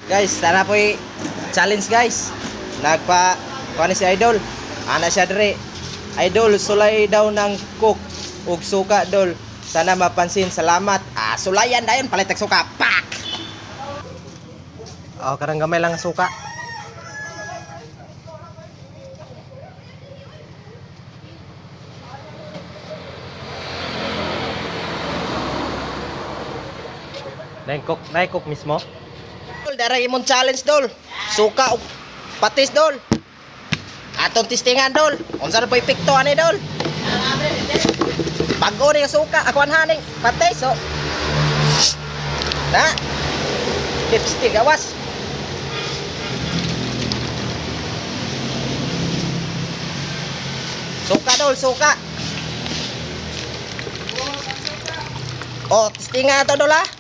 Guys, tara po challenge guys. Kuha si Idol. Ana siya dire. Idol, sulay daw ng cook ug suka dol. Sana mapansin. Salamat. Sulayan dayon palit og suka. Pak. Karang gamay lang ang suka. Naikok mismo. Dol, dara imong challenge dol. Suka ug patis dol. Atong testingan dol. Unsa na po epekto ani dol? Bago ni suka, ako haning patis so. Na. Lipstick awas. Suka dol, suka. Testingan to dol ha.